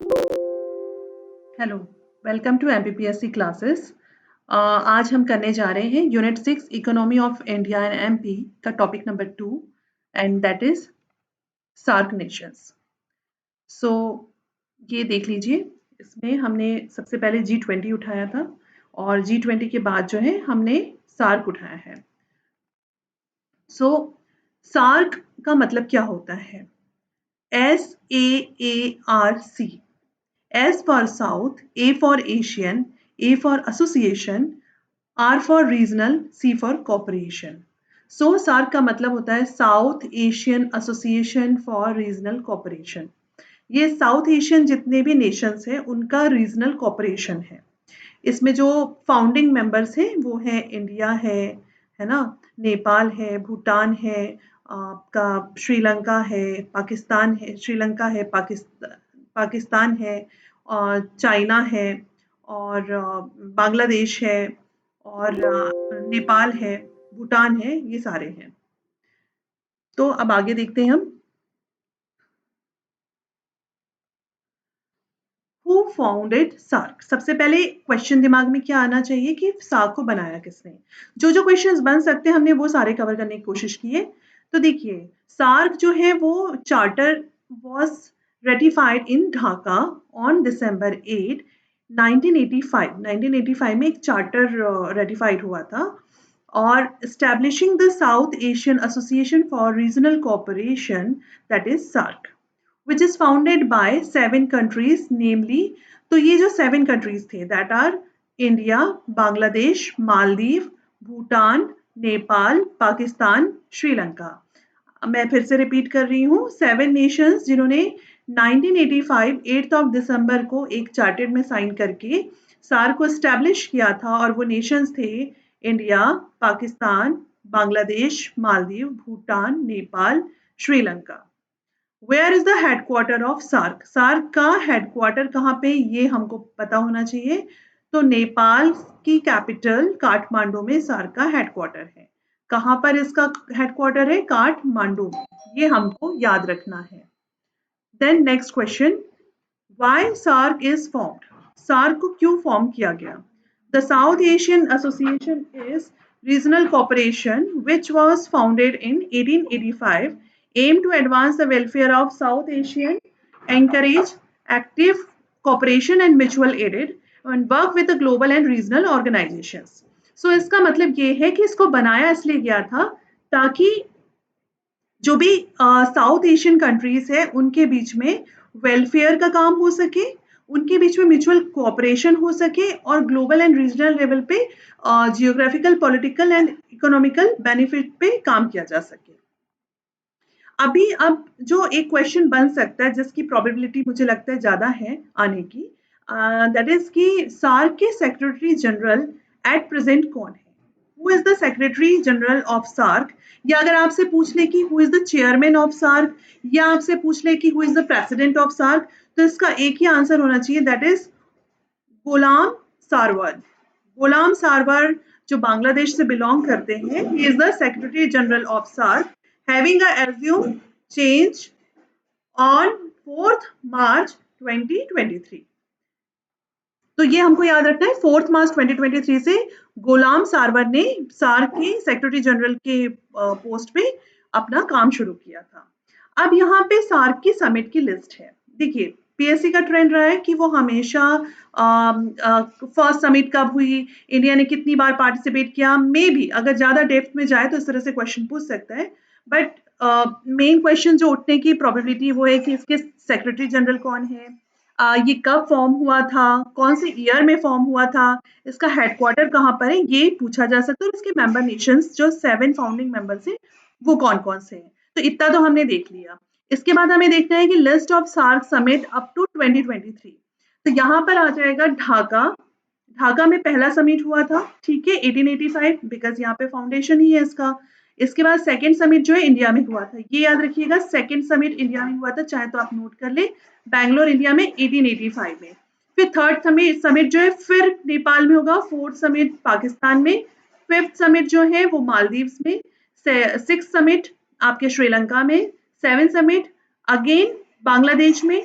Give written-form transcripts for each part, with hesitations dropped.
Hello, welcome to MPPSC classes. आज हम करने जा रहे हैं unit 6 economy of India and MP का topic number 2 and that is SAARC nations. So ये देख लीजिए, इसमें हमने सबसे पहले G20 उठाया था और G20 के बाद जो है हमने सार्क उठाया है। सो सार्क का मतलब क्या होता है? SAARC, S for South, A for Asian, A for Association, R for Regional, C for Cooperation. So SARC का मतलब होता है south Asian association for regional cooperation. ये साउथ एशियन जितने भी नेशंस हैं उनका रीजनल कोऑपरेशन है। इसमें जो फाउंडिंग मेंबर्स हैं वो है इंडिया है ना, नेपाल है, भूटान है, आपका श्रीलंका है, पाकिस्तान है, श्रीलंका है, पाकिस्तान है, और चाइना है, और बांग्लादेश है, और नेपाल है, भूटान है, ये सारे हैं। तो अब आगे देखते हैं हम। Who founded SAARC? सबसे पहले क्वेश्चन दिमाग में क्या आना चाहिए कि सार्क को बनाया किसने? जो क्वेश्चंस बन सकते हैं हमने वो सारे कवर करने की कोशिश की है। तो देखिए, सार्क जो है वो charter was ratified in Dhaka on December 8, 1985। 1985 में एक चार्टर रेटिफाइड हुआ था, और establishing the South Asian association for regional cooperation, that is SAARC, which is founded by 7 countries, namely, तो ये जो 7 countries थे that are India, Bangladesh, Maldives, Bhutan, Nepal, Pakistan, Sri Lanka. मैं फिर से रिपीट कर रही हूँ, 7 नेशंस जिन्होंने 1985 8 ऑफ दिसंबर को एक चार्टर में साइन करके सार्क को एस्टैब्लिश किया था, और वो नेशंस थे India, Pakistan, Bangladesh, Maldives, Bhutan, Nepal, Sri Lanka. Where is the headquarter of SAARC? SAARC का हेडक्वार्टर कहाँ पे, ये हमको पता होना चाहिए। तो नेपाल की कैपिटल काठमांडू में सार्क का हेडक्वार्टर है। कहाँ पर इसका हेडक्वार्टर है? काठमांडू में। ये हमको याद रखना है। Then next question, why SAARC is formed? SAARC को क्यों फॉर्म किया गया? The South Asian association is regional cooperation which was founded in 1885, aim to advance the welfare of South Asian, encourage active cooperation and mutual aid, and work with the global and regional organizations. So इसका मतलब ये है कि इसको बनाया इसलिए गया था ताकि जो भी साउथ एशियन कंट्रीज है उनके बीच में वेलफेयर का काम हो सके, उनके बीच में म्यूचुअल कोऑपरेशन हो सके, और ग्लोबल एंड रीजनल लेवल पे geographical, political and economical benefit पे काम किया जा सके। अभी अब जो एक क्वेश्चन बन सकता है जिसकी प्रोबेबिलिटी मुझे लगता है ज़्यादा है आने की, दैट इज कि सार्क के सेक्रेटरी जनरल एट प्रेजेंट कौन है? Who is the secretary general of SAARC? या अगर आपसे पूछ ले कि who is the chairman of SAARC, या आपसे पूछ ले कि who is the president of SAARC, तो इसका एक ही आंसर होना चाहिए, दैट इज गुलाम सारवर। गुलाम सारवर जो बांग्लादेश से बिलोंग करते हैं, he is the secretary general of SAARC, having a assumed change on 4th March 2023। तो ये हमको याद रखना है, 4th मार्च 2023 से गुलाम सारवर ने सार्क के सेक्रेटरी जनरल के पोस्ट पे अपना काम शुरू किया था। अब यहाँ पे सार्क की समिट की लिस्ट है। देखिए, पीएससी का ट्रेंड रहा है कि वो हमेशा फर्स्ट समिट कब हुई, इंडिया ने कितनी बार पार्टिसिपेट किया, मे बी अगर ज़्यादा डेप्थ में जाए तो इस तरह से क्वेश्चन पूछ सकता है। बट मेन क्वेश्चन जो उठने की प्रोबेबिलिटी वो है कि इसके सेक्रेटरी जनरल कौन है, ये कब फॉर्म हुआ था, कौन से ईयर में फॉर्म हुआ था, इसका हेडक्वार्टर कहाँ पर है, ये पूछा जा सकता है। और इसके मेंबर नेशंस जो 7 फाउंडिंग मेंबर्स हैं वो कौन कौन से हैं। तो इतना तो हमने देख लिया। इसके बाद हमें देखना है कि list of SAARC summit up to 2023। तो यहाँ पर आ जाएगा ढाका। ढाका में पहला समिट हुआ था, ठीक है, 1885, बिकॉज यहाँ पे फाउंडेशन ही है इसका। इसके बाद सेकंड समिट जो है इंडिया में हुआ था, ये याद रखिएगा, सेकंड समिट इंडिया में हुआ था, चाहे तो आप नोट कर ले, बैंगलोर इंडिया में 1885 में। फिर थर्ड समिट समिट जो है फिर नेपाल में होगा, फोर्थ समिट पाकिस्तान में, फिफ्थ समिट जो है वो मालदीव्स में, सिक्स समिट आपके श्रीलंका में, सेवन समिट अगेन बांग्लादेश में,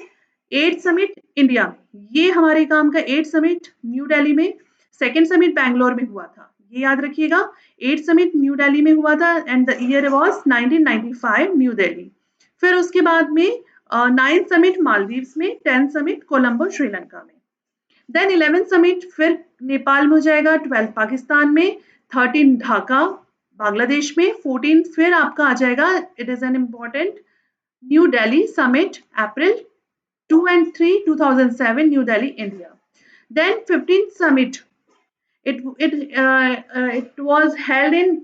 8th समिट इंडिया में, ये हमारे काम का 8th समिट न्यू दिल्ली में, 2nd समिट बैंगलोर में हुआ था, ये याद रखिएगा। 8th समिट न्यू दिल्ली में हुआ था and the year was 1995 new Delhi. फिर उसके बाद में 9th समिट मालदीव्स में, 10th समिट कोलंबो श्रीलंका में, देन 11th समिट फिर नेपाल में हो जाएगा, 12th पाकिस्तान में, 13 ढाका बांग्लादेश में, 14 फिर आपका आ जाएगा, it is an important, new Delhi summit April 2 and 3 2007 New Delhi India. Then 15th summit, it was held in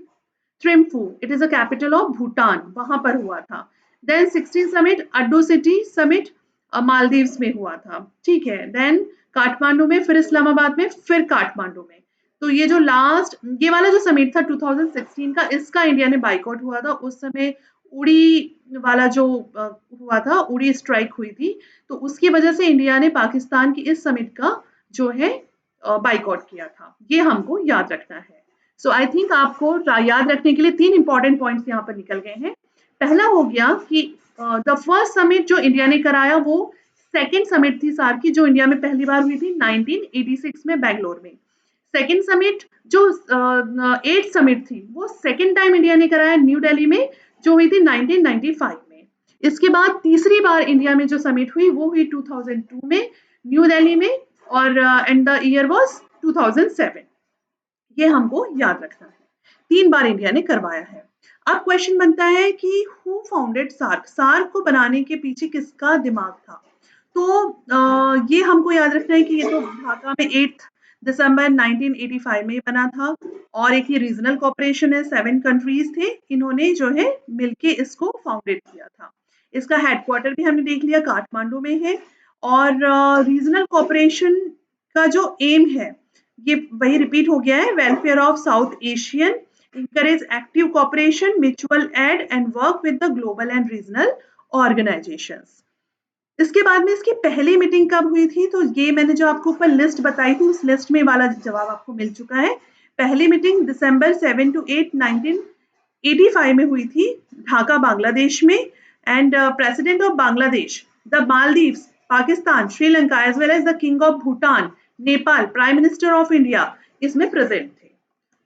Thimphu, it is a capital of Bhutan, वहां पर हुआ था। Then 16th summit अड्डो सिटी समिट मालदीव्स में हुआ था, ठीक है। देन काठमांडू में, फिर इस्लामाबाद में, फिर काठमांडू में। तो ये जो लास्ट ये वाला जो समिट था 2016 का, इसका इंडिया ने बाइकआउट हुआ था। उस समय उड़ी वाला जो हुआ था, उड़ी स्ट्राइक हुई थी, तो उसकी वजह से इंडिया ने पाकिस्तान की इस समिट का जो है बाइकआउट किया था, ये हमको याद रखना है। सो आई थिंक आपको याद रखने के लिए 3 इंपॉर्टेंट पॉइंट्स यहाँ पर निकल गए हैं। पहला हो गया कि द फर्स्ट समिट जो इंडिया ने कराया वो सेकेंड समिट थी सार्क की, जो इंडिया में पहली बार हुई थी 1986 में बैंगलोर में। सेकेंड समिट जो 8th समिट थी वो सेकेंड टाइम इंडिया ने कराया न्यू दिल्ली में, जो हुई थी 1995 में। इसके बाद तीसरी बार इंडिया में जो समिट हुई वो हुई 2002 में न्यू दिल्ली में, और एंड द ईयर वाज 2007। ये हमको याद रखना है, 3 बार इंडिया ने करवाया है। अब क्वेश्चन बनता है कि हु फाउंडेड सार्क, सार्क को बनाने के पीछे किसका दिमाग था। तो ये हमको याद रखना है कि ये तो ढाका में 8 दिसंबर 1985 में बना था, और एक ये रीजनल कॉपरेशन है, 7 कंट्रीज थे, इन्होंने जो है मिलके इसको फाउंडेड किया था। इसका हेडक्वार्टर भी हमने देख लिया काठमांडू में है, और रीजनल कॉपरेशन का जो एम है ये वही रिपीट हो गया है, welfare of south Asian, encourage active cooperation, mutual aid and work with the global and regional organizations। इसके बाद में इसकी पहली मीटिंग कब हुई थी, तो ये मैंने जो आपको ऊपर लिस्ट बताई थी उस लिस्ट में वाला जवाब आपको मिल चुका है। पहली मीटिंग दिसंबर 7 to 8 1985 में हुई थी ढाका बांग्लादेश में, and president of Bangladesh, the Maldives, Pakistan, Sri Lanka as well as the king of Bhutan, Nepal, prime minister of India इसमें प्रेजेंट थे।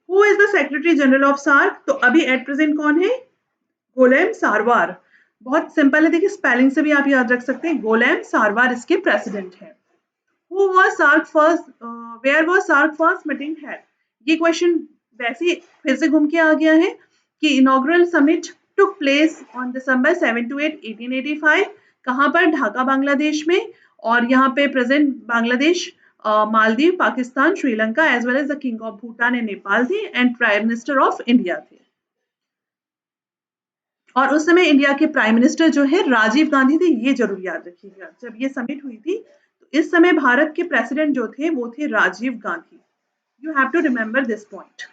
Who is the secretary general of SAARC, तो अभी एट प्रेजेंट कौन है, गोलेम सारवार। बहुत सिंपल है, देखिए स्पेलिंग से भी आप याद रख सकते हैं, गोलेम सारवार इसके प्रेसिडेंट है। Who was SARC first, where was SARC first meeting held? ये क्वेश्चन वैसे ही फिर से घूम के आ गया है कि inaugural summit took place on December 7 to 8 1885, कहाँ पर, ढाका बांग्लादेश में, और यहाँ पे present Bangladesh, Maldives, Pakistan, Sri Lanka as well as the king of Bhutan and Nepal थे, and prime minister of India थे। और उस समय इंडिया के प्राइम मिनिस्टर जो है राजीव गांधी थे, ये जरूर याद रखिएगा। जब ये समिट हुई थी तो इस समय भारत के प्रेसिडेंट जो थे वो थे Rajiv Gandhi. You have to remember this point.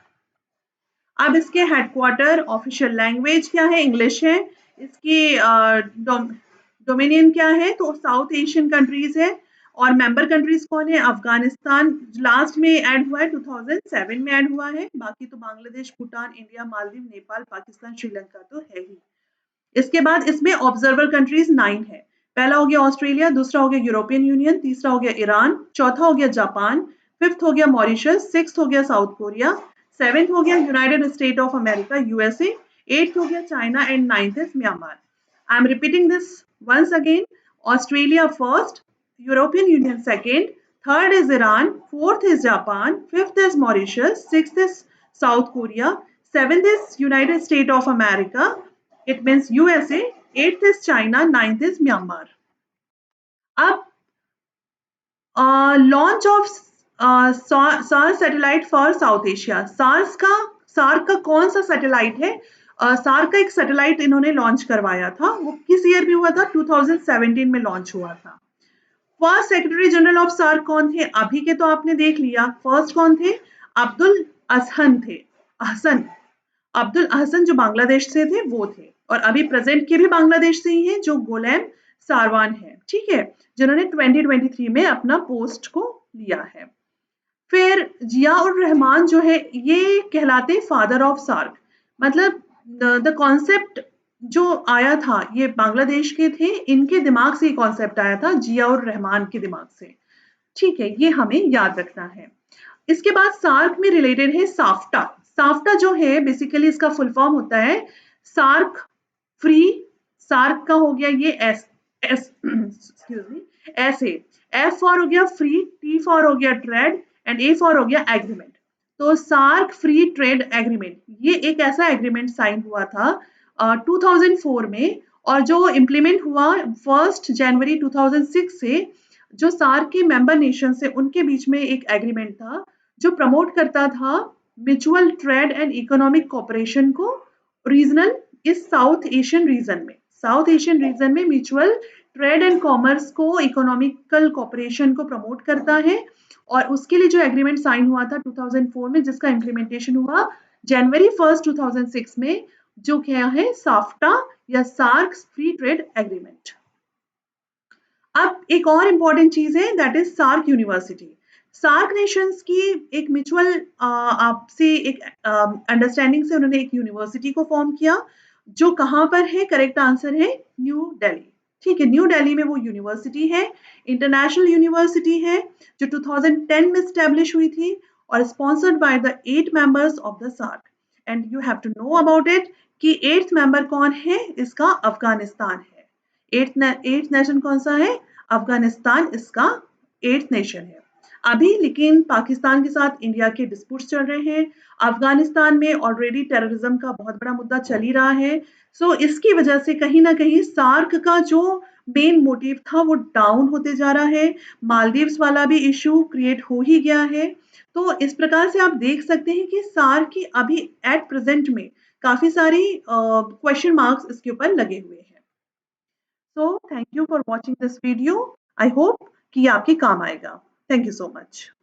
अब इसके हेडक्वार्टर, ऑफिशियल लैंग्वेज क्या है, इंग्लिश है। इसकी डोमिनियन क्या है, तो साउथ एशियन कंट्रीज है। और मेंबर कंट्रीज कौन है, अफगानिस्तान लास्ट में ऐड हुआ है, 2007 में ऐड हुआ है, बाकी तो बांग्लादेश, भूटान, इंडिया, मालदीव, नेपाल, पाकिस्तान, श्रीलंका तो है ही। इसके बाद इसमें ऑब्जर्वर कंट्रीज 9 है। पहला हो गया ऑस्ट्रेलिया, दूसरा हो गया यूरोपियन यूनियन, तीसरा हो गया ईरान, चौथा हो गया जापान, फिफ्थ हो गया मॉरिशस, सिक्स्थ हो गया साउथ कोरिया, सेवेंथ हो गया United State of America USA, eighth हो गया China, and ninth is Myanmar. I am repeating this once again, Australia first, European union second, third is Iran, fourth is Japan, fifth is Mauritius, sixth is South Korea, seventh is United States of America, it means USA, eighth is China, ninth is Myanmar। अब launch of SAARC satellite for South Asia, SAARC का कौन सा satellite है, SAARC का एक satellite इन्होंने launch करवाया था, वो किस ईयर में हुआ था, 2017 में लॉन्च हुआ था। First secretary general of SAARC कौन थे, अभी के तो आपने देख लिया, फर्स्ट कौन थे, अब्दुल अहसन थे, अब्दुल अहसन जो बांग्लादेश से थे वो थे, और अभी प्रेजेंट के भी बांग्लादेश से ही हैं जो गोलेम सारवान है, ठीक है, जिन्होंने 2023 में अपना पोस्ट को लिया है। फिर जियाउर रहमान जो है ये कहलाते फादर ऑफ सार्क, मतलब द कॉन्सेप्ट जो आया था ये बांग्लादेश के थे, इनके दिमाग से ये कॉन्सेप्ट आया था, जियाउर रहमान के दिमाग से। ठीक है, ये हमें याद रखना है। इसके बाद सार्क में रिलेटेड है साफ्टा। साफ्टा जो है बेसिकली इसका फुल फॉर्म होता है सार्क फ्री। सार्क का हो गया ये S S excuse me S A, F for हो गया फ्री, टी फॉर हो गया ट्रेड एंड ए फॉर हो गया एग्रीमेंट। तो सार्क फ्री ट्रेड एग्रीमेंट ये एक ऐसा एग्रीमेंट साइन हुआ था 2004 में, और जो इम्प्लीमेंट हुआ 1 जनवरी 2006 से। जो सार्क के मेंबर नेशन से उनके बीच में एक एग्रीमेंट था जो प्रमोट करता था mutual trade and economic cooperation को रीजनल इस साउथ एशियन रीजन में। साउथ एशियन रीजन में म्यूचुअल ट्रेड एंड कॉमर्स को इकोनॉमिकल कोऑपरेशन को प्रमोट करता है। और उसके लिए जो एग्रीमेंट साइन हुआ था 2004 में, जिसका इम्प्लीमेंटेशन हुआ जनवरी 1 2006 में, जो क्या है साफ्टा या सार्क फ्री ट्रेड एग्रीमेंट। अब एक और इम्पॉर्टेंट चीज है that is SAARC university. SAARC nations की एक म्यूचुअल आपसे एक अंडरस्टैंडिंग से उन्होंने एक यूनिवर्सिटी को फॉर्म किया, जो कहाँ पर है, करेक्ट आंसर है न्यू दिल्ली। ठीक है, न्यू दिल्ली में वो यूनिवर्सिटी है, इंटरनेशनल यूनिवर्सिटी है, जो 2010 में स्टैब्लिश हुई थी और sponsored by the 8 members of the SAARC. And you have to know about it कि 8th मेंबर कौन है, इसका अफगानिस्तान है। एट्थ नेशन कौन सा है, अफगानिस्तान इसका 8th नेशन है। अभी लेकिन पाकिस्तान के साथ इंडिया के डिस्प्यूट्स चल रहे हैं। अफगानिस्तान में ऑलरेडी टेररिज्म का बहुत बड़ा मुद्दा चल ही रहा है। सो इसकी वजह से कहीं ना कहीं सार्क का जो मेन मोटिव था वो डाउन होते जा रहा है। मालदीव्स वाला भी इशू क्रिएट हो ही गया है। तो इस प्रकार से आप देख सकते हैं कि सार्क की अभी एट प्रेजेंट में काफी सारी क्वेश्चन मार्क्स इसके ऊपर लगे हुए हैं। So thank you for watching this video. I hope कि ये आपके काम आएगा. Thank you so much.